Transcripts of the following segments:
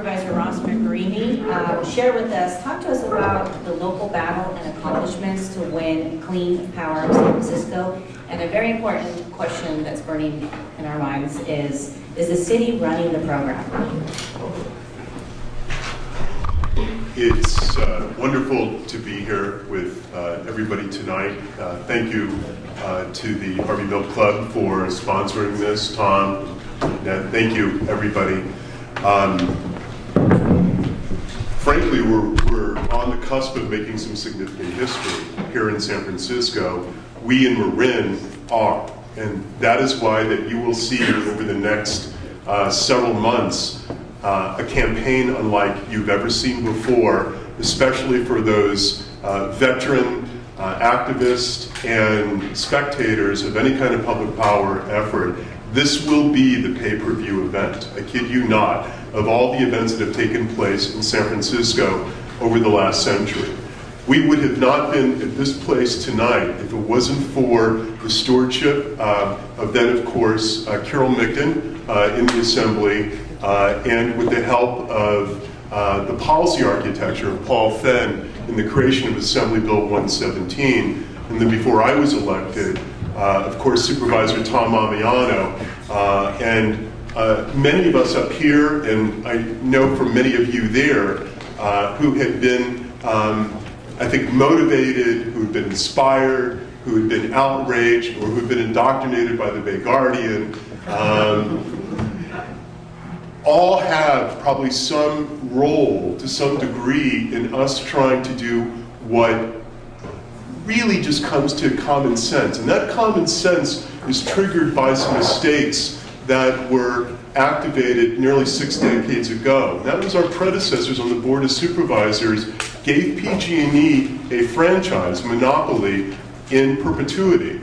Supervisor Ross Mirkarimi share with us, talk to us about the local battle and accomplishments to win clean power in San Francisco. And a very important question that's burning in our minds is the city running the program? It's wonderful to be here with everybody tonight. Thank you to the Harvey Milk Club for sponsoring this, Tom. Thank you, everybody. Frankly, we're on the cusp of making some significant history here in San Francisco. We in Marin are, and that is why that you will see over the next several months a campaign unlike you've ever seen before, especially for those veteran activists and spectators of any kind of public power effort. This will be the pay-per-view event, I kid you not, of all the events that have taken place in San Francisco over the last century. We would have not been at this place tonight if it wasn't for the stewardship of then, of course, Carol Migden in the Assembly, and with the help of the policy architecture of Paul Fenn in the creation of Assembly Bill 117. And then before I was elected, of course, Supervisor Tom Mamiano, and many of us up here, and I know from many of you there, who had been, I think, motivated, who had been inspired, who had been outraged, or who had been indoctrinated by the Bay Guardian, all have probably some role to some degree in us trying to do what really just comes to common sense. And that common sense is triggered by some mistakes that were activated nearly 6 decades ago. That was our predecessors on the Board of Supervisors gave PG&E a franchise, monopoly, in perpetuity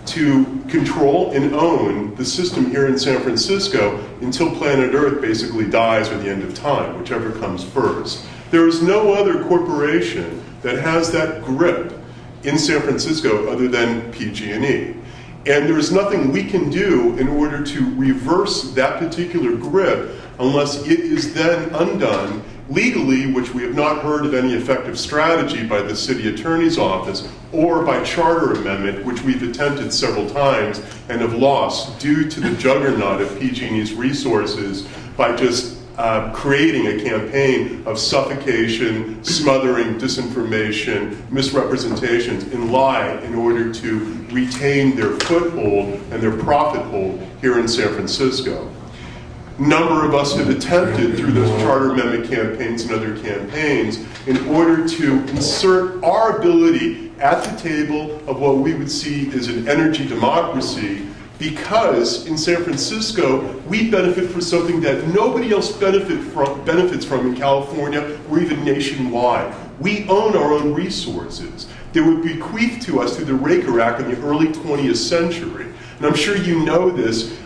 to control and own the system here in San Francisco until planet Earth basically dies or the end of time, whichever comes first. There is no other corporation that has that grip in San Francisco other than PG&E. And there is nothing we can do in order to reverse that particular grip unless it is then undone legally, which we have not heard of any effective strategy by the city attorney's office, or by charter amendment, which we've attempted several times and have lost due to the juggernaut of PG&E's resources by just creating a campaign of suffocation, smothering, disinformation, misrepresentations, and lie in order to retain their foothold and their profit hold here in San Francisco. A number of us have attempted through those charter amendment campaigns and other campaigns in order to insert our ability at the table of what we would see as an energy democracy, because in San Francisco, we benefit from something that nobody else benefits from in California or even nationwide. We own our own resources. They were bequeathed to us through the Raker Act in the early 20th century. And I'm sure you know this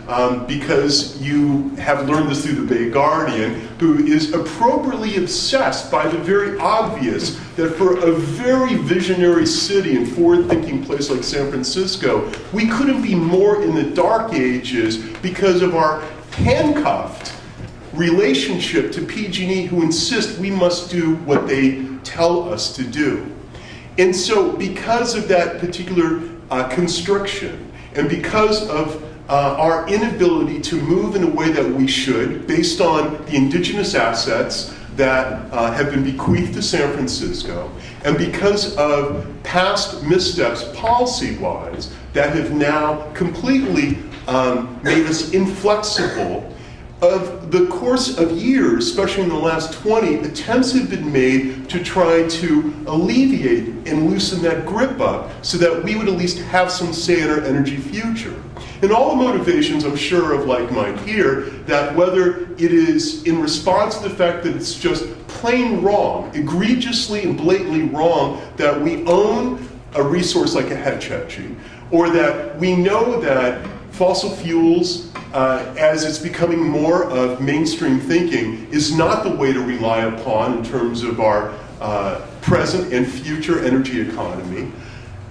because you have learned this through the Bay Guardian, who is appropriately obsessed by the very obvious that for a very visionary city and forward-thinking place like San Francisco, we couldn't be more in the dark ages because of our handcuffed relationship to PG&E, who insist we must do what they tell us to do. And so because of that particular constriction, and because of our inability to move in a way that we should, based on the indigenous assets that have been bequeathed to San Francisco, and because of past missteps policy-wise that have now completely made us inflexible, of the course of years, especially in the last 20, attempts have been made to try to alleviate and loosen that grip up so that we would at least have some say in our energy future. And all the motivations, I'm sure, of like mine here, that whether it is in response to the fact that it's just plain wrong, egregiously and blatantly wrong, that we own a resource like a Hetchetchy, or that we know that fossil fuels, as it's becoming more of mainstream thinking, is not the way to rely upon in terms of our present and future energy economy,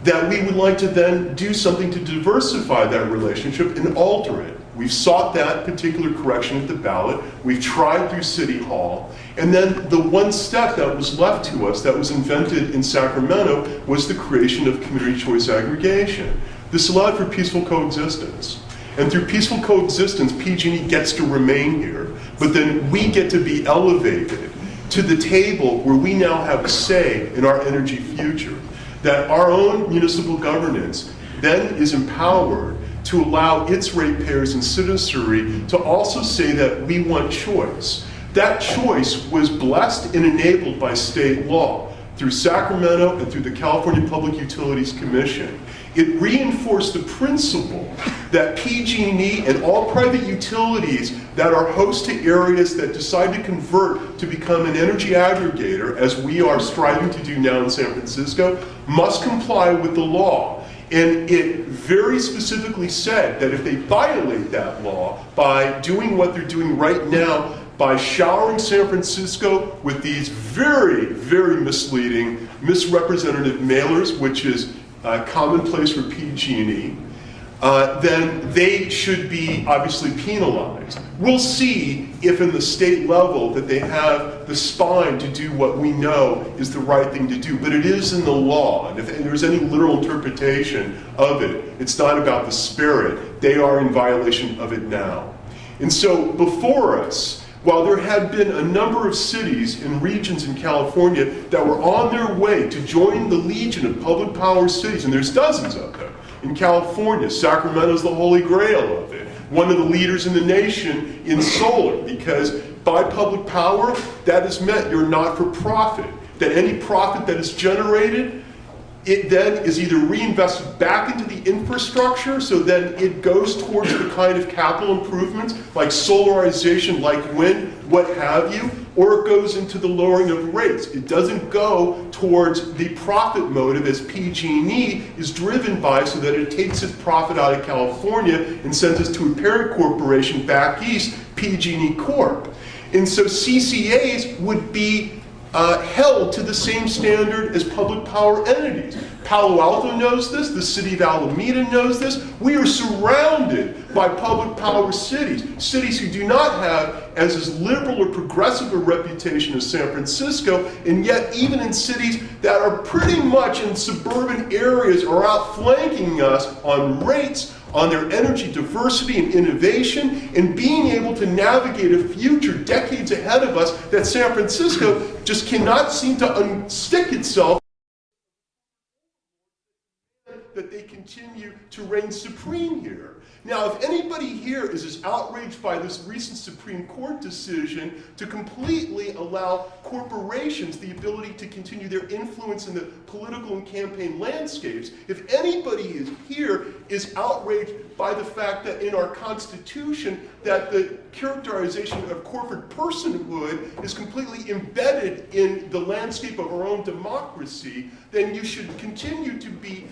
that we would like to then do something to diversify that relationship and alter it. We've sought that particular correction at the ballot. We've tried through City Hall. And then the one step that was left to us that was invented in Sacramento was the creation of Community Choice Aggregation. This allowed for peaceful coexistence. And through peaceful coexistence, PG&E gets to remain here, but then we get to be elevated to the table where we now have a say in our energy future. That our own municipal governance then is empowered to allow its ratepayers and citizenry to also say that we want choice. That choice was blessed and enabled by state law through Sacramento and through the California Public Utilities Commission. It reinforced the principle that PG&E and all private utilities that are host to areas that decide to convert to become an energy aggregator, as we are striving to do now in San Francisco, must comply with the law. And it very specifically said that if they violate that law by doing what they're doing right now, by showering San Francisco with these very, very misleading, misrepresentative mailers, which is commonplace for PG&E, then they should be obviously penalized. We'll see if in the state level that they have the spine to do what we know is the right thing to do, but it is in the law, and if there's any literal interpretation of it, it's not about the spirit. They are in violation of it now. And so before us, while there had been a number of cities and regions in California that were on their way to join the legion of public power cities, and there's dozens of them in California. Sacramento's the holy grail of it. One of the leaders in the nation in solar, because by public power, that is meant you're not for profit. That any profit that is generated, it then is either reinvested back into the infrastructure, so then it goes towards the kind of capital improvements like solarization, like wind, what have you, or it goes into the lowering of rates. It doesn't go towards the profit motive as PG&E is driven by, so that it takes its profit out of California and sends it to a parent corporation back east, PG&E Corp. And so CCAs would be held to the same standard as public power entities. Palo Alto knows this, the city of Alameda knows this. We are surrounded by public power cities, cities who do not have as liberal or progressive a reputation as San Francisco, and yet even in cities that are pretty much in suburban areas are outflanking us on rates, on their energy diversity and innovation, and being able to navigate a future decades ahead of us that San Francisco just cannot seem to unstick itself, that they continue to reign supreme here. Now, if anybody here is as outraged by this recent Supreme Court decision to completely allow corporations the ability to continue their influence in the political and campaign landscapes, if anybody here is outraged by the fact that in our Constitution that the characterization of corporate personhood is completely embedded in the landscape of our own democracy, then you should continue to be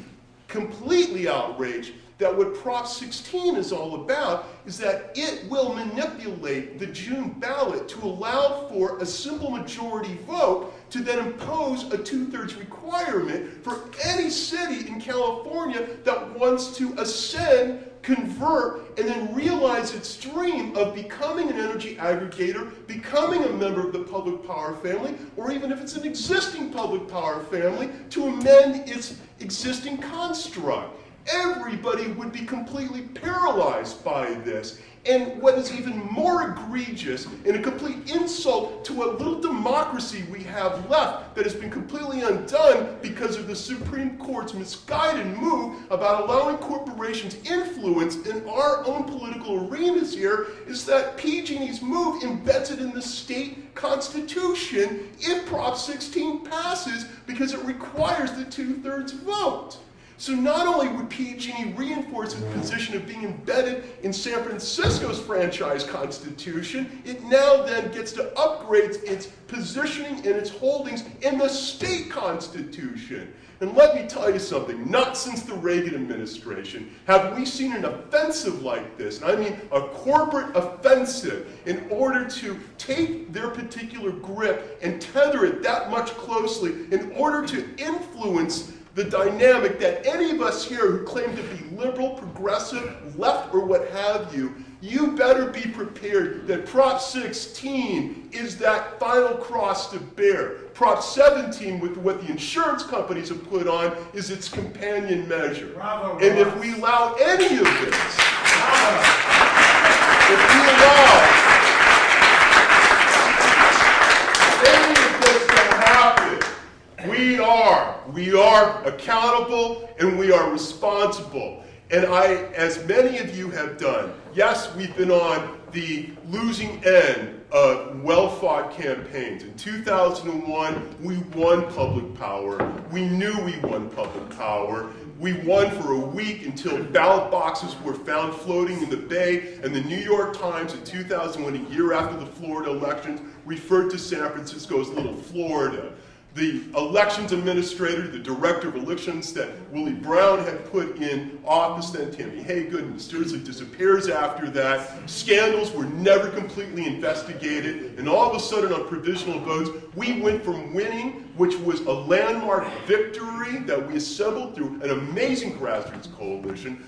completely outraged that what Prop 16 is all about is that it will manipulate the June ballot to allow for a simple majority vote to then impose a 2/3 requirement for any city in California that wants to ascend, convert, and then realize its dream of becoming an energy aggregator, becoming a member of the public power family, or even if it's an existing public power family, to amend its existing construct. Everybody would be completely paralyzed by this. And what is even more egregious and a complete insult to a little democracy we have left that has been completely undone because of the Supreme Court's misguided move about allowing corporations influence in our own political arenas here is that PG&E's move embeds it in the state constitution if Prop 16 passes because it requires the 2/3 vote. So not only would PG&E reinforce its position of being embedded in San Francisco's franchise constitution, it now then gets to upgrade its positioning and its holdings in the state constitution. And let me tell you something, not since the Reagan administration have we seen an offensive like this, and I mean a corporate offensive, in order to take their particular grip and tether it that much closely in order to influence the dynamic that any of us here who claim to be liberal, progressive, left, or what have you, you better be prepared that Prop 16 is that final cross to bear. Prop 17, with what the insurance companies have put on, is its companion measure. Bravo, and if we allow any of this, if we allow any of this to happen, we are accountable and we are responsible. And as many of you have done, yes, we've been on the losing end of well-fought campaigns. In 2001, we won public power. We knew we won public power. We won for a week until ballot boxes were found floating in the Bay, and the New York Times in 2001, a year after the Florida elections, referred to San Francisco as Little Florida. The elections administrator, the director of elections that Willie Brown had put in office, then Tammy Haygood, mysteriously disappears after that. Scandals were never completely investigated, and all of a sudden on provisional votes, we went from winning, which was a landmark victory that we assembled through an amazing grassroots coalition,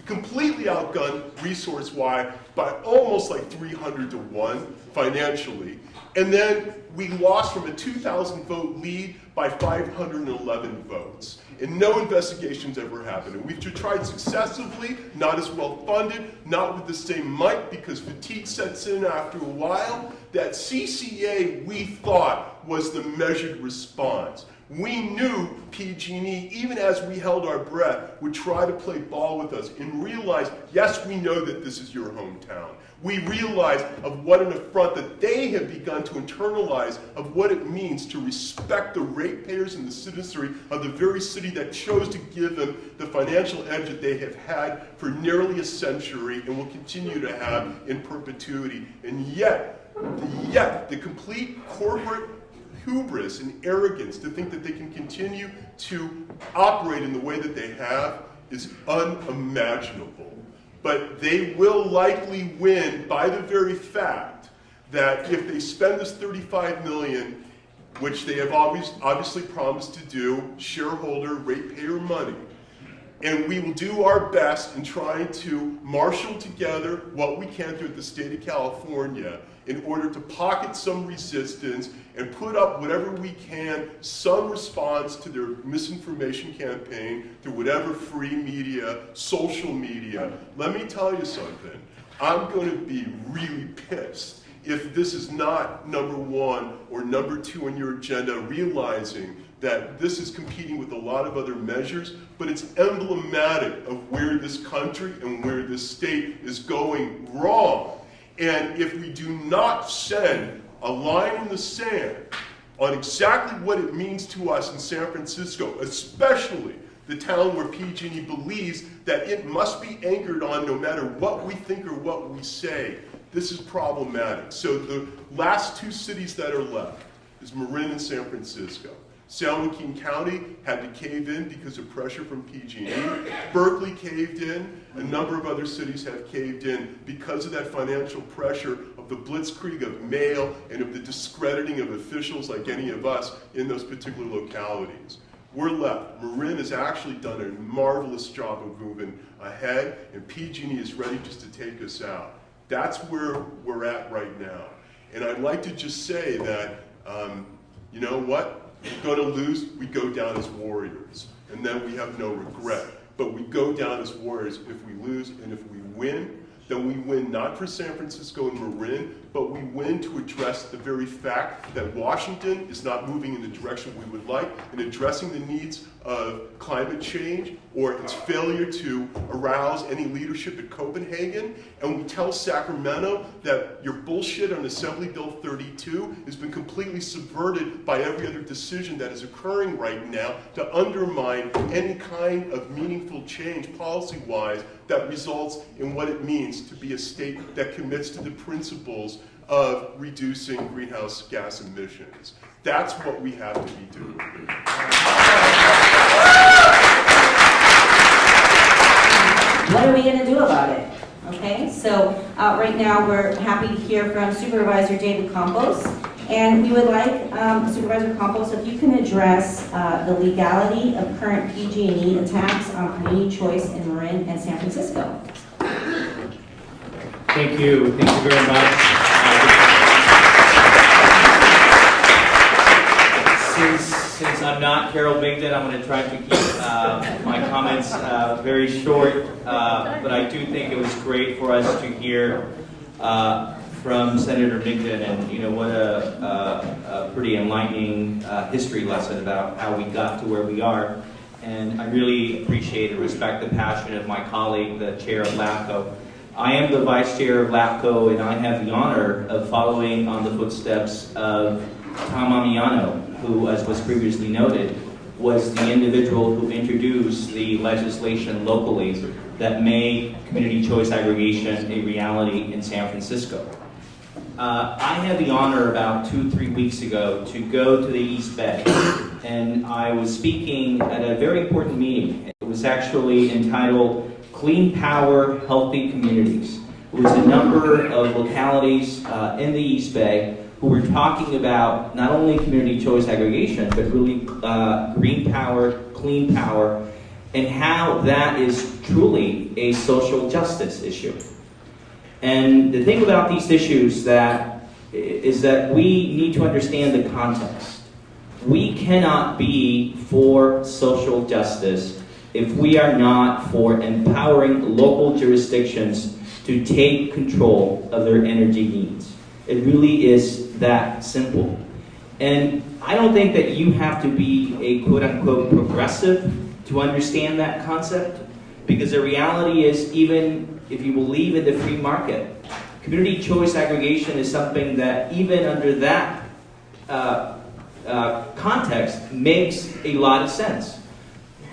completely outgunned resource-wise by almost like 300 to 1 financially. And then we lost from a 2,000 vote lead by 511 votes. And no investigations ever happened. And we've tried successively, not as well funded, not with the same might, because fatigue sets in after a while. That CCA, we thought, was the measured response. We knew PG&E, even as we held our breath, would try to play ball with us and realize, yes, we know that this is your hometown. We realize of what an affront that they have begun to internalize of what it means to respect the ratepayers and the citizenry of the very city that chose to give them the financial edge that they have had for nearly a century and will continue to have in perpetuity. And yet, the complete corporate hubris and arrogance to think that they can continue to operate in the way that they have is unimaginable. But they will likely win by the very fact that if they spend this $35 million, which they have obviously promised to do, shareholder, ratepayer money, and we will do our best in trying to marshal together what we can through the state of California in order to pocket some resistance and put up whatever we can, some response to their misinformation campaign through whatever free media, social media. Let me tell you something. I'm going to be really pissed if this is not number one or number two on your agenda, realizing that this is competing with a lot of other measures, but it's emblematic of where this country and where this state is going wrong. And if we do not send a line in the sand on exactly what it means to us in San Francisco, especially the town where PG&E believes that it must be anchored on no matter what we think or what we say, this is problematic. So the last two cities that are left is Marin and San Francisco. San Joaquin County had to cave in because of pressure from PG&E. Berkeley caved in. A number of other cities have caved in because of that financial pressure of the blitzkrieg of mail and of the discrediting of officials like any of us in those particular localities. We're left. Marin has actually done a marvelous job of moving ahead, and PG&E is ready just to take us out. That's where we're at right now. And I'd like to just say that, you know what? We're going to lose, we go down as warriors, and then we have no regret. But we go down as warriors if we lose, and if we win, then we win not for San Francisco and Marin, but we win to address the very fact that Washington is not moving in the direction we would like in addressing the needs of climate change or its failure to arouse any leadership at Copenhagen. And we tell Sacramento that your bullshit on Assembly Bill 32 has been completely subverted by every other decision that is occurring right now to undermine any kind of meaningful change policy-wise that results in what it means to be a state that commits to the principles of reducing greenhouse gas emissions. That's what we have to be doing. What are we going to do about it? Okay, so right now we're happy to hear from Supervisor David Campos, and we would like Supervisor Campos, if you can address the legality of current PG&E attacks on community choice in Marin and San Francisco. Thank you very much. Since I'm not Carol Bigden, I'm going to try to keep my comments very short, but I do think it was great for us to hear from Senator Bigden, and what a pretty enlightening history lesson about how we got to where we are. And I really appreciate and respect the passion of my colleague, the chair of LAPCO. I am the vice chair of LAPCO, and I have the honor of following on the footsteps of Tom Amiano, who, as was previously noted, was the individual who introduced the legislation locally that made community choice aggregation a reality in San Francisco. I had the honor about 2-3 weeks ago to go to the East Bay, and I was speaking at a very important meeting. It was actually entitled Clean Power, Healthy Communities. It was a number of localities in the East Bay who were talking about not only community choice aggregation, but really green power, clean power, and how that is truly a social justice issue. And the thing about these issues is that we need to understand the context. We cannot be for social justice if we are not for empowering local jurisdictions to take control of their energy needs. It really is that simple. And I don't think that you have to be a quote-unquote progressive to understand that concept, because the reality is, even if you believe in the free market, community choice aggregation is something that even under that context makes a lot of sense.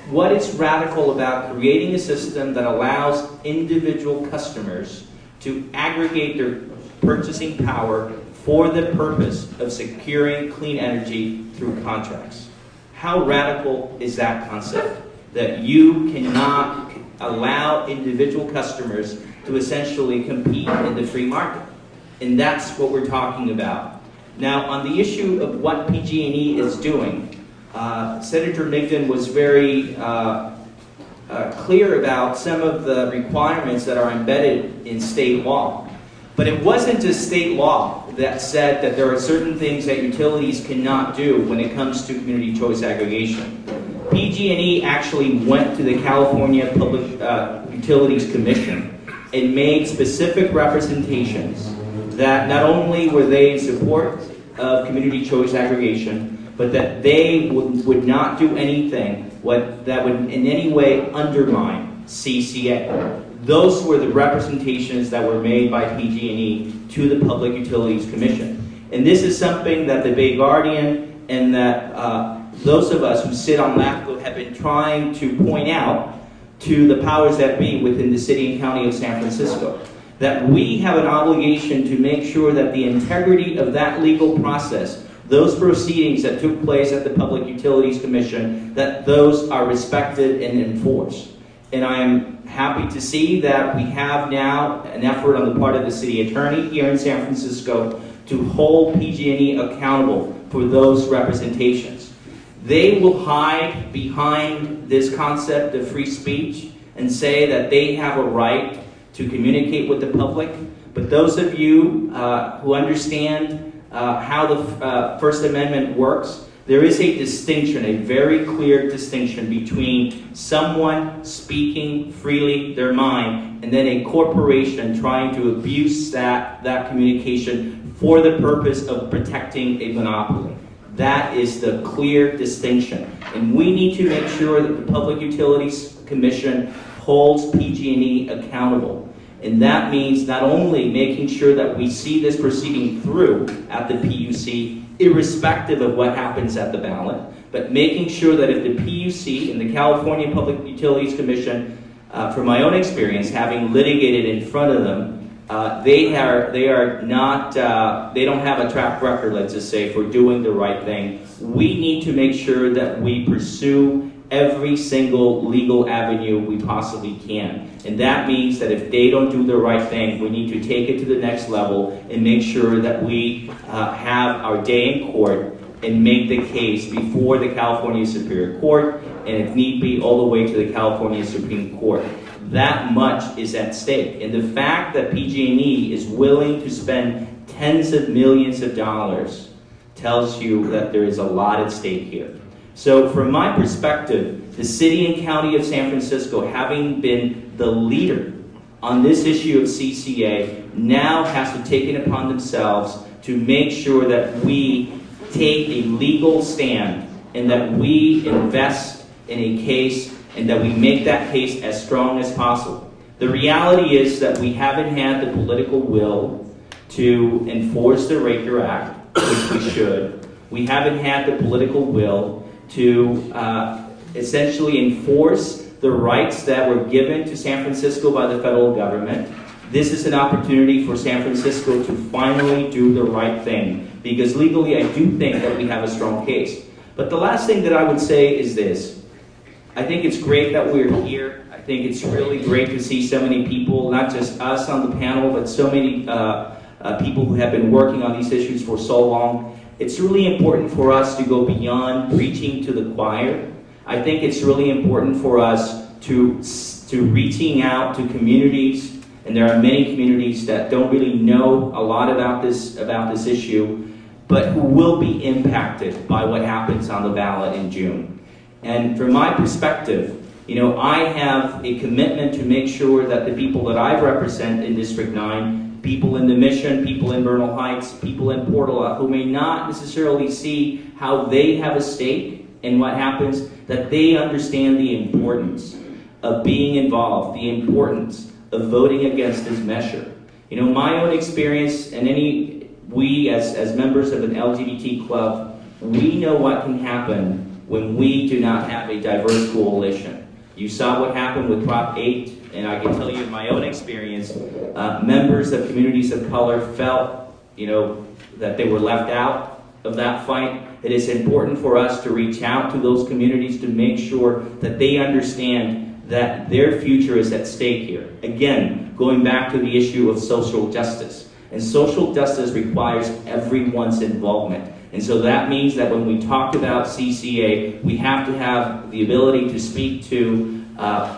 What is radical about creating a system that allows individual customers to aggregate their purchasing power for the purpose of securing clean energy through contracts? How radical is that concept? That you cannot allow individual customers to essentially compete in the free market. And that's what we're talking about. Now, on the issue of what PG&E is doing, Senator Migden was very clear about some of the requirements that are embedded in state law. But it wasn't just state law that said that there are certain things that utilities cannot do when it comes to community choice aggregation. PG&E actually went to the California Public Utilities Commission and made specific representations that not only were they in support of community choice aggregation, but that they would not do anything that would in any way undermine CCA. Those were the representations that were made by PG&E to the Public Utilities Commission. And this is something that the Bay Guardian and that those of us who sit on LAPCO have been trying to point out to the powers that be within the city and county of San Francisco. That we have an obligation to make sure that the integrity of that legal process, those proceedings that took place at the Public Utilities Commission, that those are respected and enforced. And I am happy to see that we have now an effort on the part of the city attorney here in San Francisco to hold PG&E accountable for those representations. They will hide behind this concept of free speech and say that they have a right to communicate with the public. But those of you who understand how the First Amendment works, there is a distinction, a very clear distinction between someone speaking freely their mind and then a corporation trying to abuse that communication for the purpose of protecting a monopoly. That is the clear distinction. And we need to make sure that the Public Utilities Commission holds PG&E accountable. And that means not only making sure that we see this proceeding through at the PUC, irrespective of what happens at the ballot, but making sure that if the PUC and the California Public Utilities Commission, from my own experience, having litigated in front of them, they don't have a track record, let's just say, for doing the right thing. We need to make sure that we pursue every single legal avenue we possibly can. And that means that if they don't do the right thing, we need to take it to the next level and make sure that we have our day in court and make the case before the California Superior Court, and if need be, all the way to the California Supreme Court. that much is at stake. And the fact that PG&E is willing to spend tens of millions of dollars tells you that there is a lot at stake here. So from my perspective, the city and county of San Francisco, having been the leader on this issue of CCA, now has to take it upon themselves to make sure that we take a legal stand and that we invest in a case and that we make that case as strong as possible. The reality is that we haven't had the political will to enforce the Raker Act, which we should. We haven't had the political will to essentially enforce the rights that were given to San Francisco by the federal government. This is an opportunity for San Francisco to finally do the right thing, because legally I do think that we have a strong case. But the last thing that I would say is this. I think it's great that we're here. I think it's really great to see so many people, not just us on the panel, but so many people who have been working on these issues for so long. It's really important for us to go beyond preaching to the choir. I think it's really important for us to reaching out to communities, and there are many communities that don't really know a lot about this issue, but who will be impacted by what happens on the ballot in June. And from my perspective, I have a commitment to make sure that the people that I represent in District 9, people in the Mission, people in Bernal Heights, people in Portola, who may not necessarily see how they have a stake in what happens, that they understand the importance of being involved, the importance of voting against this measure. My own experience, and we as members of an LGBT club, we know what can happen when we do not have a diverse coalition. You saw what happened with Prop 8, and I can tell you in my own experience, members of communities of color felt, that they were left out of that fight. It is important for us to reach out to those communities to make sure that they understand that their future is at stake here. Again, going back to the issue of social justice. And social justice requires everyone's involvement. And so that means that when we talk about CCA, we have to have the ability to speak to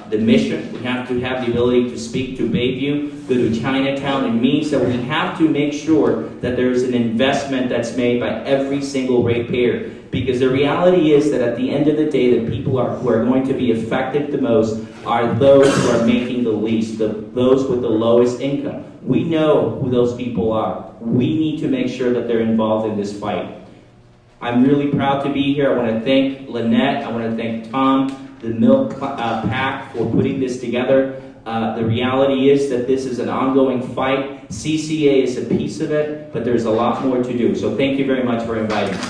the Mission. We have to have the ability to speak to Bayview, go to Chinatown. It means that we have to make sure that there is an investment that's made by every single ratepayer. Because the reality is that at the end of the day, the people who are going to be affected the most are those who are making the least, those with the lowest income. We know who those people are. We need to make sure that they're involved in this fight. I'm really proud to be here. I want to thank Lynette. I want to thank Tom, the Milk PAC, for putting this together. The reality is that this is an ongoing fight. CCA is a piece of it, but there's a lot more to do. So thank you very much for inviting me.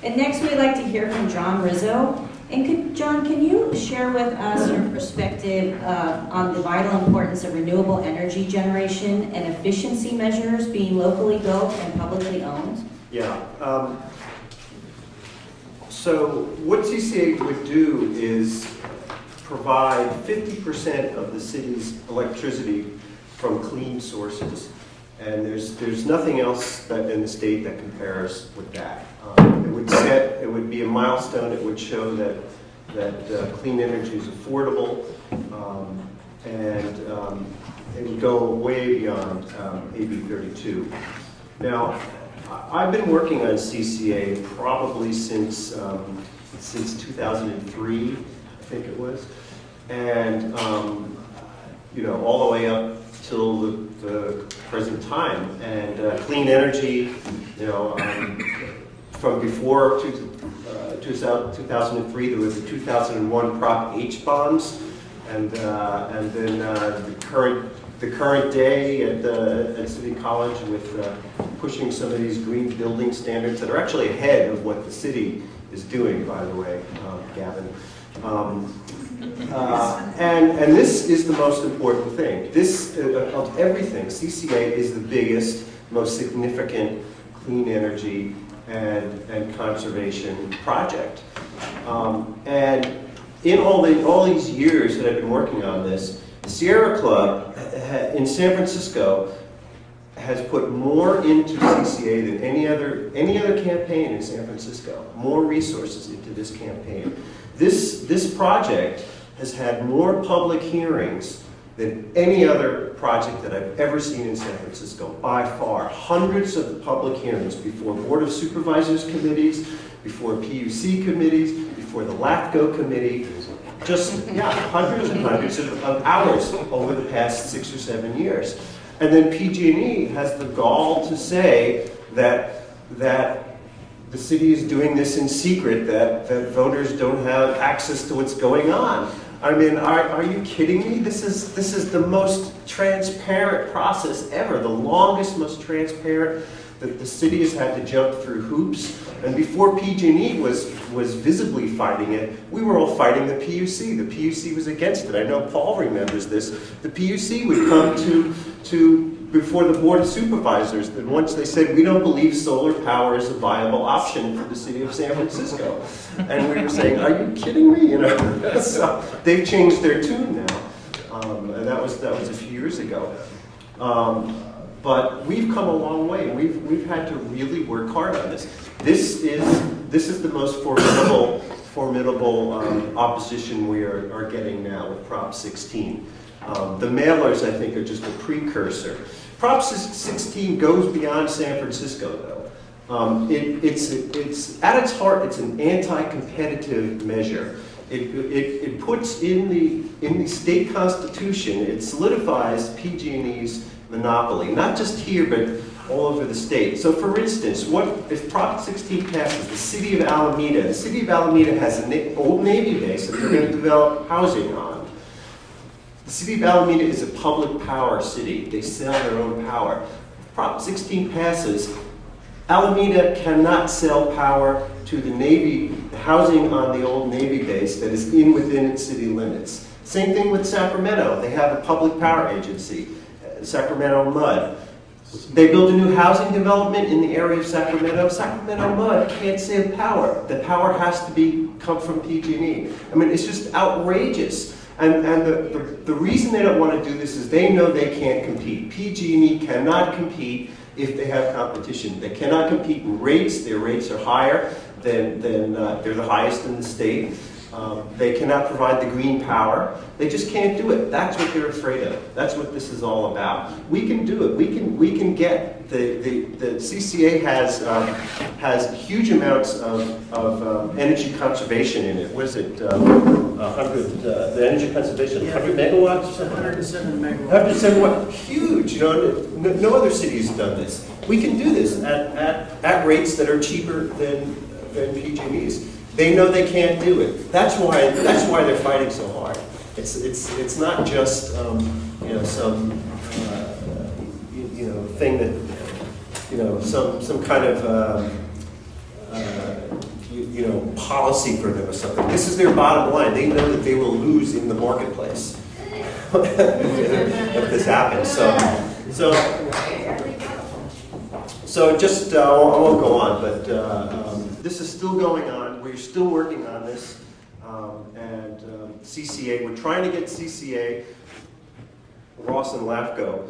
And next we'd like to hear from John Rizzo. And John, can you share with us your perspective on the vital importance of renewable energy generation and efficiency measures being locally built and publicly owned? Yeah. So what CCA would do is provide 50% of the city's electricity from clean sources. And there's nothing else in the state that compares with that. It would be a milestone. It would show that clean energy is affordable, and it would go way beyond AB 32. Now, I've been working on CCA probably since 2003, I think it was, and all the way up till the present time. And clean energy, from before 2003, there was the 2001 Prop H bonds, and then the current day at City College with pushing some of these green building standards that are actually ahead of what the city is doing, by the way, Gavin. And this is the most important thing. This, of everything, CCA is the biggest, most significant clean energy and conservation project. And in all these years that I've been working on this, the Sierra Club in San Francisco has put more into CCA than any other campaign in San Francisco. More resources into this campaign. This project has had more public hearings than any other project that I've ever seen in San Francisco, by far. Hundreds of public hearings before Board of Supervisors committees, before PUC committees, before the LAFCO committee. Just, yeah, hundreds and hundreds of hours over the past 6 or 7 years. And then PG&E has the gall to say that the city is doing this in secret, that voters don't have access to what's going on. I mean, are you kidding me? This is the most transparent process ever, the longest, most transparent that the city has had to jump through hoops. And before PG&E was visibly fighting it, we were all fighting the PUC. The PUC was against it. I know Paul remembers this. The PUC would come to before the Board of Supervisors, and once they said, we don't believe solar power is a viable option for the city of San Francisco. And we were saying, are you kidding me? You know, so they've changed their tune now. And that was a few years ago. But we've come a long way. We've had to really work hard on this. This is the most formidable opposition we are getting now with Prop 16. The mailers, I think, are just a precursor. Prop 16 goes beyond San Francisco, though. It's at its heart, it's an anti-competitive measure. It puts in the state constitution, it solidifies PG&E's monopoly, not just here, but all over the state. So, for instance, if Prop 16 passes, the city of Alameda has an old Navy base that they're going to develop housing on. The city of Alameda is a public power city. They sell their own power. If Prop 16 passes, Alameda cannot sell power to the Navy, the housing on the old Navy base that is within its city limits. Same thing with Sacramento. They have a public power agency, Sacramento MUD. They build a new housing development in the area of Sacramento. Sacramento MUD can't save power. The power has to come from PG&E. I mean, it's just outrageous. And the reason they don't want to do this is they know they can't compete. PG&E cannot compete if they have competition. They cannot compete in rates. Their rates are higher than they're the highest in the state. They cannot provide the green power. They just can't do it. That's what they're afraid of. That's what this is all about. We can do it. We can get the CCA has huge amounts of energy conservation in it. What is it? 100. The energy conservation. 100 megawatts. 107 megawatts. 107 megawatts. Huge. You know, no other city has done this. We can do this at rates that are cheaper than PG&E's. They know they can't do it. That's why they're fighting so hard. It's not just some thing that some kind of policy for them or something. This is their bottom line. They know that they will lose in the marketplace if this happens. So just I won't go on, but this is still going on. We're still working on this, and CCA. We're trying to get CCA, Ross and LAFCO,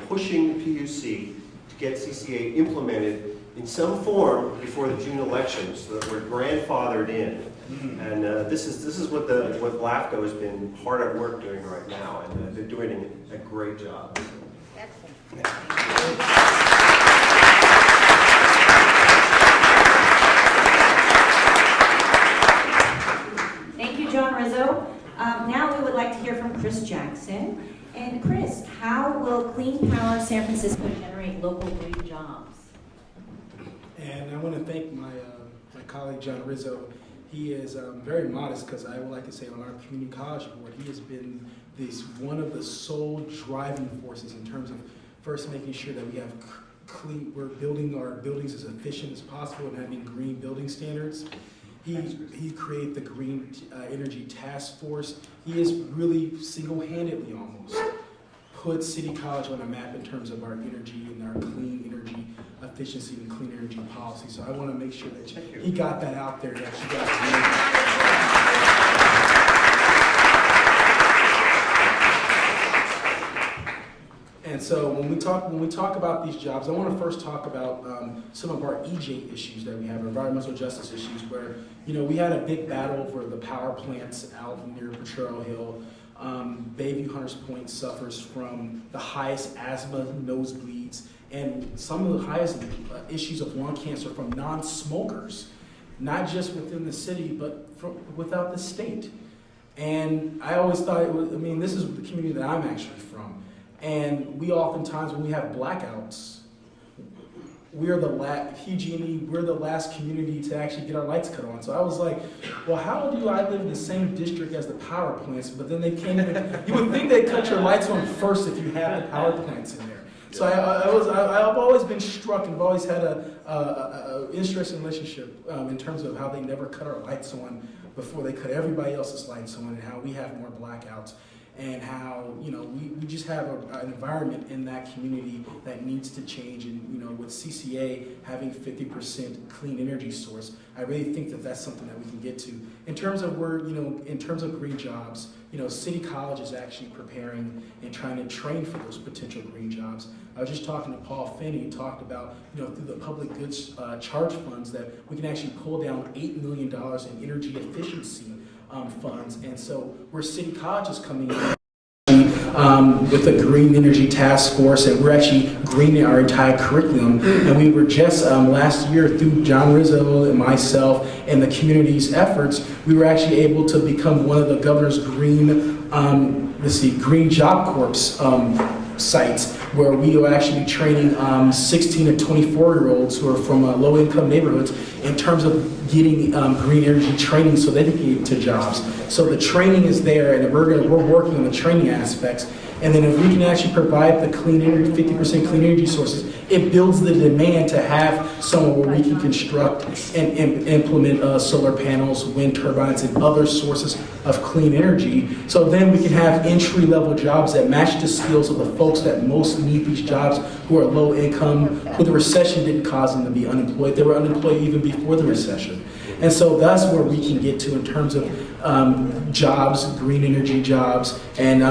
pushing the PUC to get CCA implemented in some form before the June election, so that we're grandfathered in. And this is what LAFCO has been hard at work doing right now, and they're doing a great job. Excellent. Thank you, John Rizzo. Now we would like to hear from Chris Jackson. And Chris, how will Clean Power San Francisco generate local green jobs? And I want to thank my colleague, John Rizzo. He is very modest, because I would like to say on our community college board, he has been one of the sole driving forces in terms of first making sure that we have we're building our buildings as efficient as possible and having green building standards. He created the Green Energy Task Force. He has really single-handedly almost put City College on a map in terms of our energy and our clean energy efficiency and clean energy policy. So I want to make sure that he got that out there, that you guys know. And so when we talk about these jobs, I want to first talk about some of our EJ issues that we have, environmental justice issues, where we had a big battle over the power plants out near Potrero Hill. Bayview Hunters Point suffers from the highest asthma, nosebleeds, and some of the highest issues of lung cancer from non-smokers, not just within the city, but without the state. And I always thought this is the community that I'm actually from. And we oftentimes, when we have blackouts, we're the PG&E, we're the last community to actually get our lights cut on. So I was like, well, how do I live in the same district as the power plants? But then they came in, you would think they'd cut your lights on first if you have the power plants in there. So I've always been struck and I've always had a interesting relationship in terms of how they never cut our lights on before they cut everybody else's lights on, and how we have more blackouts, and how we just have an environment in that community that needs to change. And with CCA having 50% clean energy source, I really think that that's something that we can get to. In terms of in terms of green jobs, City College is actually preparing and trying to train for those potential green jobs. I was just talking to Paul Finney, who talked about through the public goods charge funds that we can actually pull down $8 million in energy efficiency funds. And so where City College is coming in with a green energy task force, and we're actually greening our entire curriculum. And we were just last year, through John Rizzo and myself and the community's efforts, we were actually able to become one of the governor's green Green Job Corps sites, where we are actually training 16 to 24-year-olds who are from low-income neighborhoods in terms of getting green energy training so they can get into jobs. So the training is there, and we're working on the training aspects. And then if we can actually provide the clean energy, 50% clean energy sources, it builds the demand to have somewhere where we can construct and implement solar panels, wind turbines, and other sources of clean energy. So then we can have entry-level jobs that match the skills of the folks that most need these jobs, who are low income, who the recession didn't cause them to be unemployed. They were unemployed even before the recession. And so that's where we can get to in terms of jobs, green energy jobs. And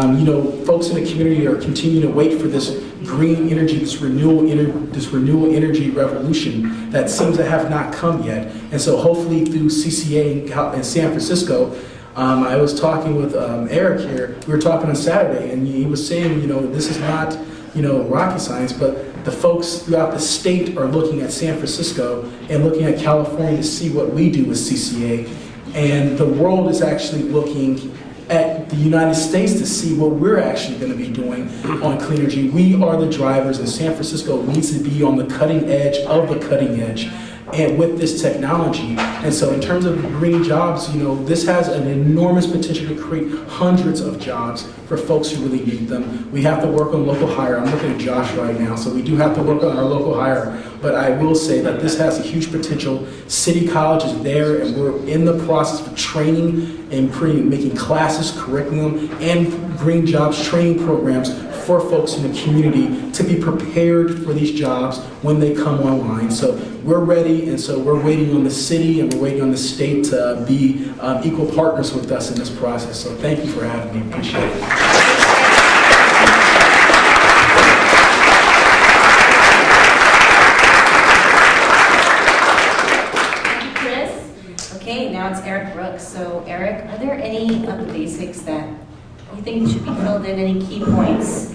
folks in the community are continuing to wait for this green energy, this renewable energy revolution that seems to have not come yet. And so hopefully through CCA in San Francisco, I was talking with Eric here. We were talking on Saturday, and he was saying, this is not, rocket science, but the folks throughout the state are looking at San Francisco and looking at California to see what we do with CCA. And the world is actually looking at the United States to see what we're actually going to be doing on clean energy. We are the drivers, and San Francisco needs to be on the cutting edge of the cutting edge, and with this technology. And so in terms of green jobs, this has an enormous potential to create hundreds of jobs for folks who really need them. We have to work on local hire. I'm looking at Josh right now, so we do have to work on our local hire. But I will say that this has a huge potential. City College is there, and we're in the process of training and making classes, curriculum, and green jobs training programs for folks in the community to be prepared for these jobs when they come online. So we're ready, and so we're waiting on the city and we're waiting on the state to be equal partners with us in this process. So thank you for having me. Appreciate it. Okay, now it's Eric Brooks. So Eric, are there any of the basics that you think should be filled in, any key points?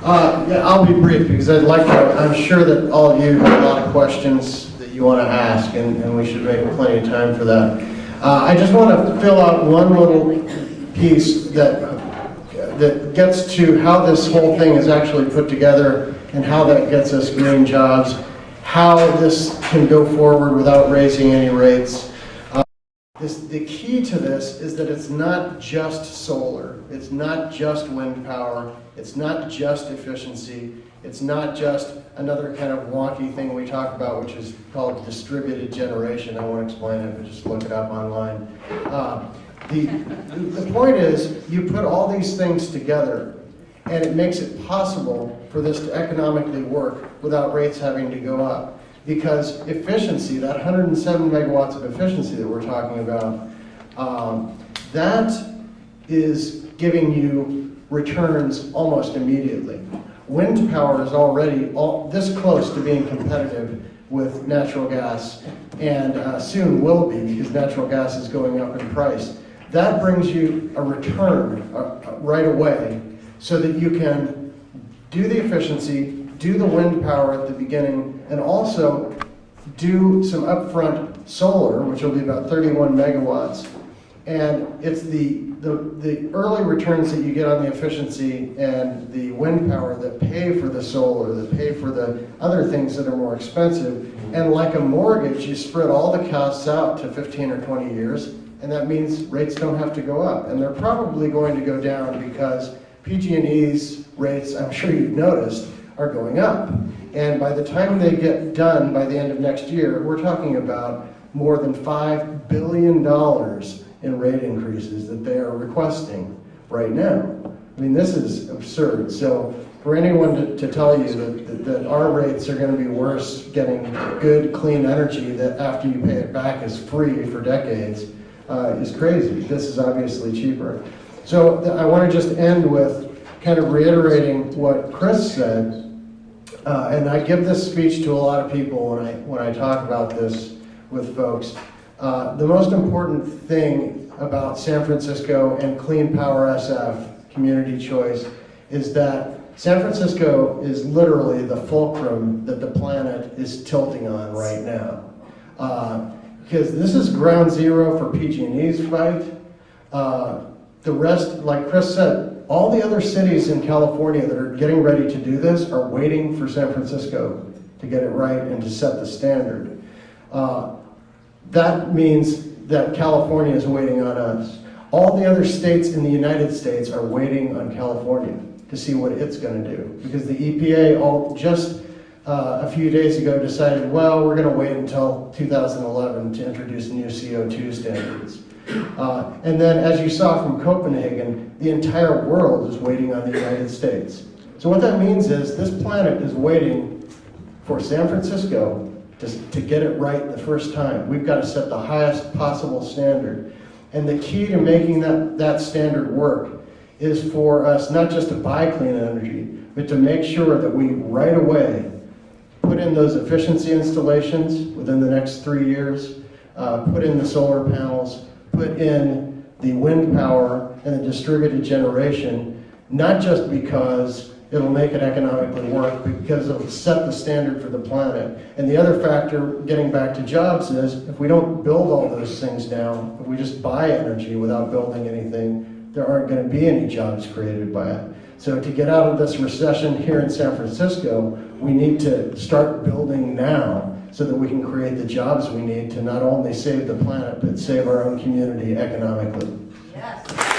Yeah, I'll be brief because I'm sure that all of you have a lot of questions that you want to ask, and we should make plenty of time for that. I just want to fill out one little piece that gets to how this whole thing is actually put together and how that gets us green jobs, how this can go forward without raising any rates. The key to this is that it's not just solar, it's not just wind power, it's not just efficiency, it's not just another kind of wonky thing we talk about, which is called distributed generation. I won't explain it, but just look it up online. The point is, you put all these things together, and it makes it possible for this to economically work without rates having to go up. Because efficiency, that 107 megawatts of efficiency that we're talking about, that is giving you returns almost immediately. wind power is already this close to being competitive with natural gas, and soon will be because natural gas is going up in price. That brings you a return right away so that you can do the efficiency, do the wind power at the beginning, and also do some upfront solar, which will be about 31 megawatts. And it's the early returns that you get on the efficiency and the wind power that pay for the solar, that pay for the other things that are more expensive. And like a mortgage, you spread all the costs out to 15 or 20 years, and that means rates don't have to go up. And they're probably going to go down because PG&E's rates, I'm sure you've noticed, are going up. And by the time they get done by the end of next year, we're talking about more than $5 billion in rate increases that they are requesting right now. I mean, this is absurd. So for anyone to tell you that our rates are going to be worse getting good, clean energy that after you pay it back is free for decades is crazy. This is obviously cheaper. So I want to just end with kind of reiterating what Chris said. And I give this speech to a lot of people when I talk about this with folks. The most important thing about San Francisco and Clean Power SF, Community Choice, is that San Francisco is literally the fulcrum that the planet is tilting on right now. Because this is ground zero for PG&E's fight. The rest, like Chris said, all the other cities in California that are getting ready to do this are waiting for San Francisco to get it right and to set the standard. That means that California is waiting on us. All the other states in the United States are waiting on California to see what it's going to do. Because the EPA just a few days ago decided, well, we're going to wait until 2011 to introduce new CO2 standards. And then, as you saw from Copenhagen, the entire world is waiting on the United States. So what that means is this planet is waiting for San Francisco to get it right the first time. We've got to set the highest possible standard. And the key to making that standard work is for us not just to buy clean energy, but to make sure that we right away put in those efficiency installations within the next 3 years, put in the solar panels, put in the wind power and the distributed generation, not just because it'll make it economically work, but because it'll set the standard for the planet. And the other factor, getting back to jobs, is if we don't build all those things now, if we just buy energy without building anything, there aren't going to be any jobs created by it. So to get out of this recession here in San Francisco, we need to start building now so that we can create the jobs we need to not only save the planet, but save our own community economically. Yes.